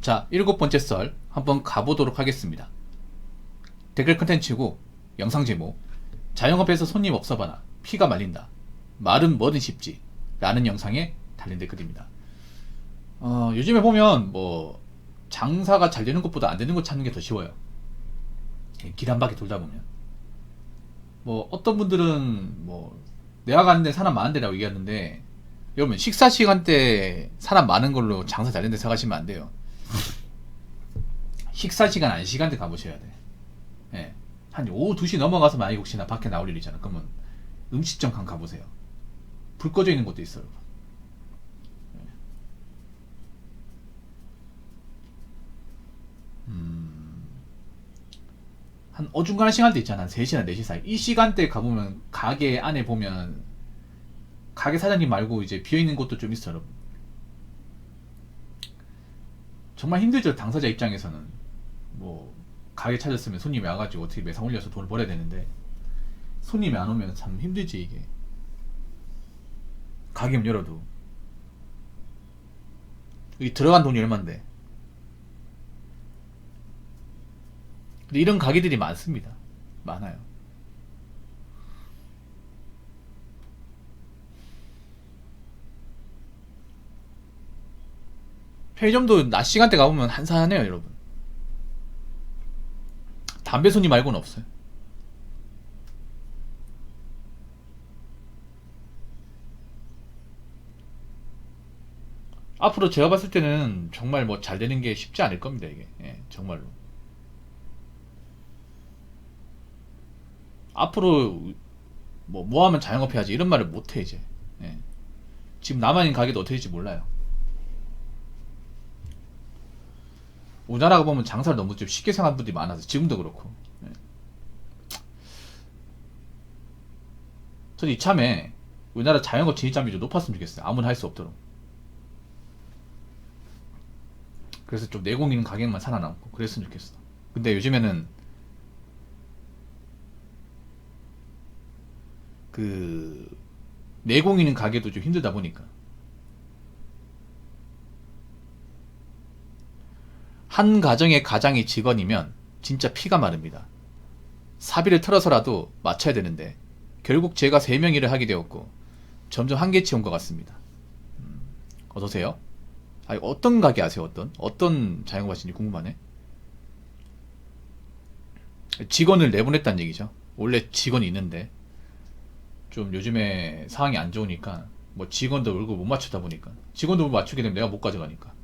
자, 7번째 썰 한번 가보도록 하겠습니다. 댓글 컨텐츠고 영상 제목, 자영업에서 손님 없어봐라 피가 말린다, 말은 뭐든 쉽지 라는 영상에 달린 댓글입니다. 요즘에 보면 뭐 장사가 잘 되는 것보다 안 되는 것 찾는 게 더 쉬워요. 길 한 바퀴 돌다 보면 뭐 어떤 분들은 뭐 내가 가는데 사람 많은데라고 얘기하는데, 여러분 식사 시간대 사람 많은 걸로 장사 잘 되는데 생각하시면 안 돼요. 식사 시간 안 시간대 가보셔야 돼. 예. 한 오후 2시 넘어가서 만약에 혹시나 밖에 나올 일 있잖아. 그러면 음식점 가보세요. 불 꺼져 있는 곳도 있어요. 한 어중간한 시간대 있잖아. 한 3시나 4시 사이. 이 시간대 가보면 가게 안에 보면 가게 사장님 말고 이제 비어있는 곳도 좀 있어요, 여러분. 정말 힘들죠, 당사자 입장에서는. 뭐 가게 찾았으면 손님이 와가지고 어떻게 매상 올려서 돈을 벌어야 되는데, 손님이 안 오면 참 힘들지 이게. 가게문 열어도 여기 들어간 돈이 얼만데. 근데 이런 가게들이 많습니다. 많아요. 편의점도 낮 시간대 가보면 한산하네요, 여러분. 담배 손님 말고는 없어요. 앞으로 제가 봤을 때는 정말 뭐 잘 되는 게 쉽지 않을 겁니다, 이게. 예, 정말로. 앞으로 뭐 하면 자영업 해야지 이런 말을 못해 이제. 예. 지금 남아있는 가게도 어떻게 될지 몰라요. 우리나라가 보면 장사를 너무 좀 쉽게 생각하는 분들이 많아서 지금도 그렇고. 예. 저는 이참에 우리나라 자영업 진입장벽이 좀 높았으면 좋겠어요. 아무나 할 수 없도록. 그래서 좀 내공 있는 가격만 살아남고 그랬으면 좋겠어. 근데 요즘에는 그 내공 있는 가게도 좀 힘들다 보니까 한 가정의 가장이 직원이면 진짜 피가 마릅니다. 사비를 털어서라도 맞춰야 되는데 결국 제가 3명 일을 하게 되었고 점점 한계치 온 것 같습니다. 어서오세요. 아니, 어떤 가게 아세요? 어떤 자영업 하시는지 궁금하네. 직원을 내보냈다는 얘기죠. 원래 직원이 있는데 좀 요즘에 상황이 안 좋으니까 뭐 직원도 월급 못 맞추다 보니까, 직원도 못 맞추게 되면 내가 못 가져가니까.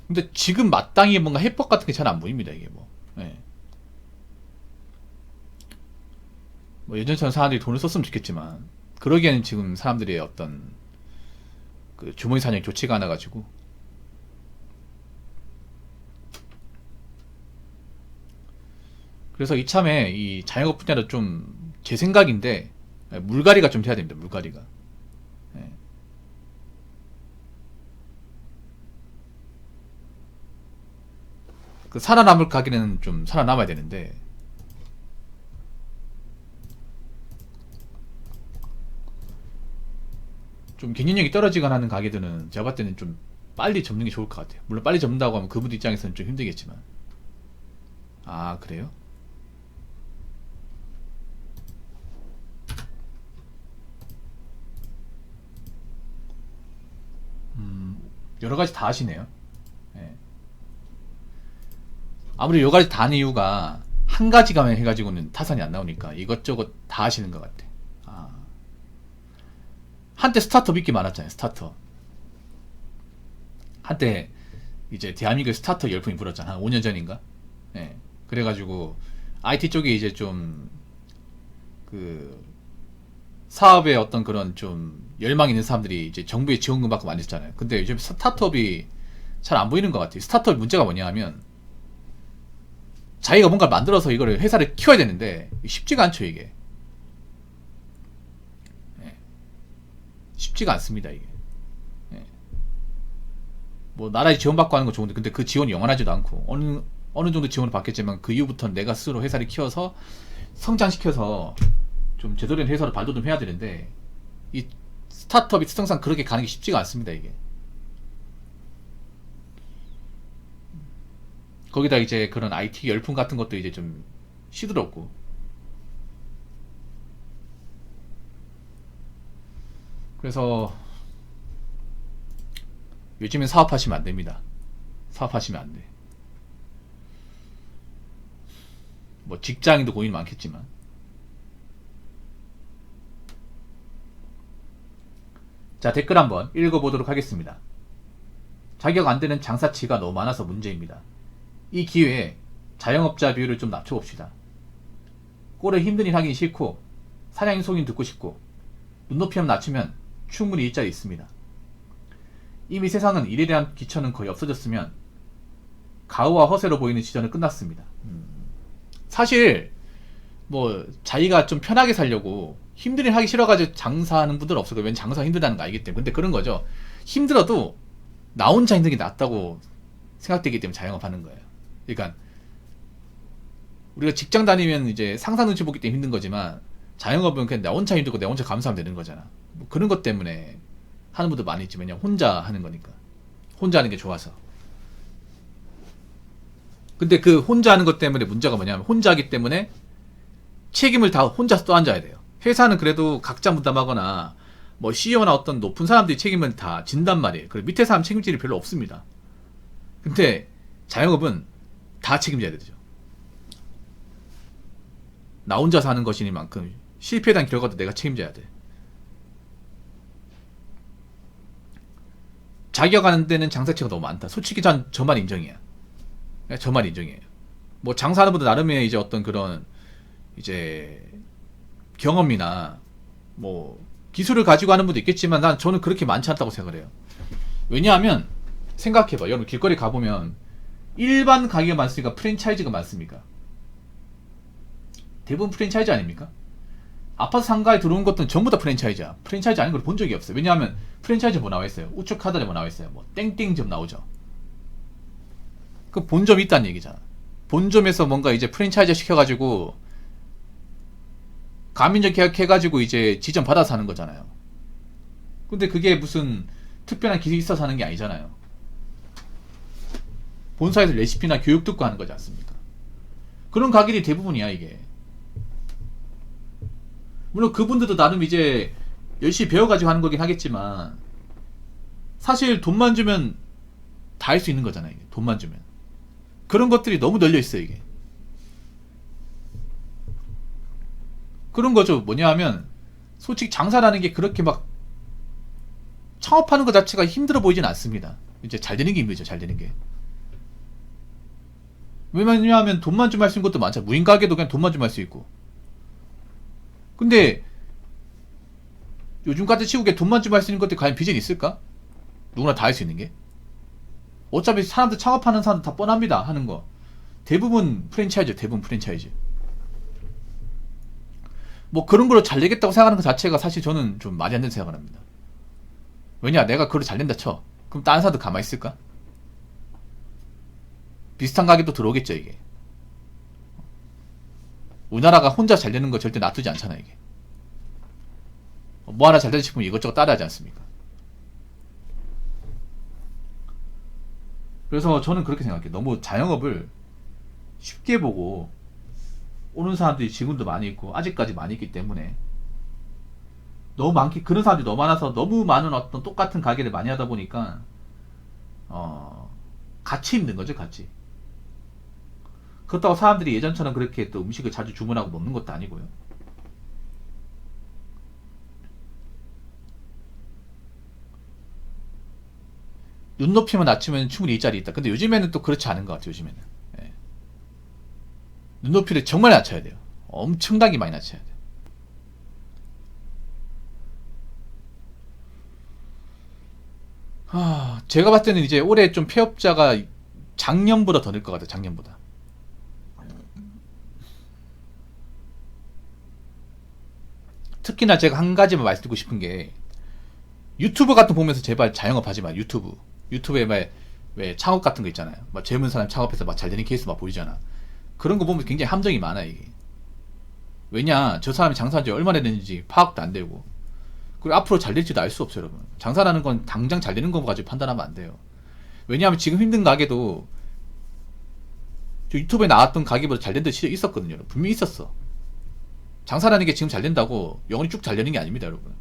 근데 지금 마땅히 뭔가 해법 같은 게 잘 안 보입니다, 이게 뭐. 예. 뭐 예전처럼 사람들이 돈을 썼으면 좋겠지만 그러기에는 지금 사람들의 어떤 그 주머니 사정이 좋지가 않아 가지고. 그래서 이참에 이 자영업 분야도 좀 제 생각인데 물갈이가 좀 돼야 됩니다. 물갈이가. 예. 그 살아남을 가게는 좀 살아남아야 되는데, 좀 경쟁력이 떨어지거나 하는 가게들은 제가 봤을 때는 좀 빨리 접는 게 좋을 것 같아요. 물론 빨리 접는다고 하면 그분들 입장에서는 좀 힘들겠지만. 아, 그래요? 여러 가지 다 하시네요. 예. 아무리 여러 가지 다 하는 이유가 한 가지가만 해가지고는 타산이 안 나오니까 이것저것 다 하시는 것 같아. 아. 한때 스타트업 인기 많았잖아요. 스타트업. 한때 이제 대한민국 스타트업 열풍이 불었잖아. 한 5년 전인가? 예. 그래가지고 IT 쪽에 이제 좀 그 사업에 어떤 그런 좀 열망 있는 사람들이 이제 정부의 지원금 받고 많이 했잖아요. 근데 요즘 스타트업이 잘 안 보이는 것 같아요. 스타트업 문제가 뭐냐 하면 자기가 뭔가 만들어서 이거를 회사를 키워야 되는데 쉽지가 않죠, 이게. 예. 쉽지가 않습니다, 이게. 예. 뭐 나라에 지원받고 하는 건 좋은데 근데 그 지원이 영원하지도 않고, 어느 정도 지원을 받겠지만 그 이후부터는 내가 스스로 회사를 키워서 성장시켜서 좀 제대로 된 회사로 발돋 좀 해야 되는데, 이 스타트업이 특성상 그렇게 가는 게 쉽지가 않습니다, 이게. 거기다 이제 그런 IT 열풍 같은 것도 이제 좀 시들었고. 그래서 요즘엔 사업하시면 안 됩니다. 사업하시면 안 돼. 뭐 직장인도 고민이 많겠지만. 자, 댓글 한번 읽어보도록 하겠습니다. 자격 안 되는 장사치가 너무 많아서 문제입니다. 이 기회에 자영업자 비율을 좀 낮춰봅시다. 꼴에 힘든 일 하긴 싫고 사장님 속임 듣고 싶고 눈높이만 낮추면 충분히 일자리 있습니다. 이미 세상은 일에 대한 기천은 거의 없어졌으면 가오와 허세로 보이는 시절은 끝났습니다. 사실 뭐 자기가 좀 편하게 살려고 힘든 일 하기 싫어가지고 장사하는 분들은 없을 거예요. 왜냐면 장사가 힘들다는 거 알기 때문에. 근데 그런 거죠. 힘들어도 나 혼자 힘든 게 낫다고 생각되기 때문에 자영업하는 거예요. 그러니까 우리가 직장 다니면 이제 상사 눈치 보기 때문에 힘든 거지만, 자영업은 그냥 나 혼자 힘들고 내가 혼자 감수하면 되는 거잖아. 뭐 그런 것 때문에 하는 분도 많이 있지만 그냥 혼자 하는 거니까. 혼자 하는 게 좋아서. 근데 그 혼자 하는 것 때문에 문제가 뭐냐면, 혼자 하기 때문에 책임을 다 혼자서 떠안아야 돼요. 회사는 그래도 각자 분담하거나 뭐 CEO나 어떤 높은 사람들이 책임을 다 진단 말이에요. 그리고 밑에 사람 책임질이 별로 없습니다. 근데 자영업은 다 책임져야 되죠. 나 혼자 사는 것이니만큼 실패에 대한 결과도 내가 책임져야 돼. 자기가 가는 데는 장사치가 너무 많다. 솔직히 저만 인정이야. 저만 인정이에요. 뭐 장사하는 분들 나름의 이제 어떤 그런 이제 경험이나 뭐 기술을 가지고 하는 분도 있겠지만, 저는 그렇게 많지 않다고 생각을 해요. 왜냐하면 생각해봐. 여러분 길거리 가보면 일반 가게가 많습니까? 프랜차이즈가 많습니까? 대부분 프랜차이즈 아닙니까? 아파트 상가에 들어온 것들은 전부 다 프랜차이즈야. 프랜차이즈 아닌 걸 본 적이 없어요. 왜냐하면 프랜차이즈 뭐 나와있어요? 우측 하단에 뭐 나와있어요? 뭐 땡땡점 나오죠. 그 본점이 있다는 얘기잖아. 본점에서 뭔가 이제 프랜차이즈 시켜가지고 가민적 계약해가지고 이제 지점 받아서 하는 거잖아요. 근데 그게 무슨 특별한 기술이 있어서 하는 게 아니잖아요. 본사에서 레시피나 교육 듣고 하는 거지 않습니까? 그런 가게들이 대부분이야, 이게. 물론 그분들도 나름 이제 열심히 배워가지고 하는 거긴 하겠지만, 사실 돈만 주면 다 할 수 있는 거잖아요, 이게. 돈만 주면. 그런 것들이 너무 널려 있어요, 이게. 그런 거죠. 뭐냐 하면, 솔직히 장사라는 게 그렇게 막 창업하는 것 자체가 힘들어 보이진 않습니다. 이제 잘 되는 게 힘들죠, 잘 되는 게. 왜냐하면 돈만 좀 할 수 있는 것도 많잖아. 무인 가게도 그냥 돈만 좀 할 수 있고. 근데 요즘 같은 시국에 돈만 좀 할 수 있는 것들이 과연 비전이 있을까? 누구나 다 할 수 있는 게. 어차피 사람들 창업하는 사람들 다 뻔합니다, 하는 거. 대부분 프랜차이즈, 대부분 프랜차이즈. 뭐 그런 걸로 잘 되겠다고 생각하는 것 자체가 사실 저는 좀 말이 안 되는 생각을 합니다. 왜냐, 내가 그걸로 잘 된다 쳐. 그럼 다른 사람들 가만히 있을까? 비슷한 가게도 들어오겠죠, 이게. 우리나라가 혼자 잘 되는 거 절대 놔두지 않잖아, 이게. 뭐 하나 잘 되고 싶으면 이것저것 따라하지 않습니까? 그래서 저는 그렇게 생각해요. 너무 자영업을 쉽게 보고 오는 사람들이 지금도 많이 있고 아직까지 많이 있기 때문에, 너무 많기, 그런 사람들이 너무 많아서 너무 많은 어떤 똑같은 가게를 많이 하다 보니까 같이 힘든 거죠, 같이. 그렇다고 사람들이 예전처럼 그렇게 또 음식을 자주 주문하고 먹는 것도 아니고요. 눈높이만 낮추면 충분히 일자리 있다. 근데 요즘에는 또 그렇지 않은 것 같아요, 요즘에는. 예. 눈높이를 정말 낮춰야 돼요. 엄청나게 많이 낮춰야 돼요. 제가 봤을 때는 이제 올해 좀 폐업자가 작년보다 더 늘 것 같아요, 작년보다. 특히나 제가 한 가지만 말씀드리고 싶은 게, 유튜브 같은 거 보면서 제발 자영업 하지 마. 유튜브에 말 왜 창업 같은 거 있잖아요. 막 젊은 사람 창업해서 막 잘 되는 케이스 막 보이잖아. 그런 거 보면 굉장히 함정이 많아 이게. 왜냐, 저 사람이 장사한 지 얼마나 됐는지 파악도 안 되고, 그리고 앞으로 잘 될지도 알 수 없어요, 여러분. 장사라는 건 당장 잘 되는 거 가지고 판단하면 안 돼요. 왜냐하면 지금 힘든 가게도 저 유튜브에 나왔던 가게보다 잘 된다 시절이 있었거든요. 분명히 있었어. 장사라는 게 지금 잘 된다고 영원히 쭉 잘 되는 게 아닙니다, 여러분.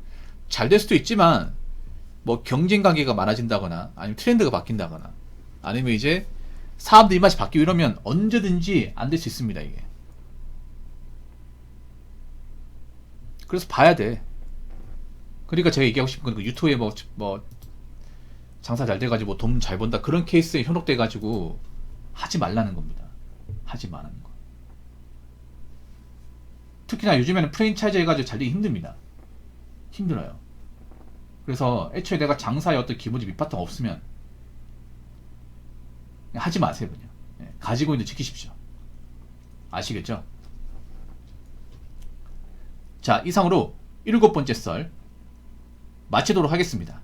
잘 될 수도 있지만 뭐 경쟁 관계가 많아진다거나 아니면 트렌드가 바뀐다거나 아니면 이제 사람들 입맛이 바뀌고 이러면 언제든지 안 될 수 있습니다, 이게. 그래서 봐야 돼. 그러니까 제가 얘기하고 싶은 건 그 유튜브에 뭐 장사 잘 돼가지고 돈 잘 번다 그런 케이스에 현혹돼가지고 하지 말라는 겁니다. 하지 말라는 거. 특히나 요즘에는 프랜차이즈 해가지고 잘 되기 힘듭니다. 힘들어요. 그래서 애초에 내가 장사에 어떤 기본적 밑바탕 없으면 그냥 하지 마세요, 그냥. 가지고 있는 거 지키십시오. 아시겠죠? 자, 이상으로 7번째 썰 마치도록 하겠습니다.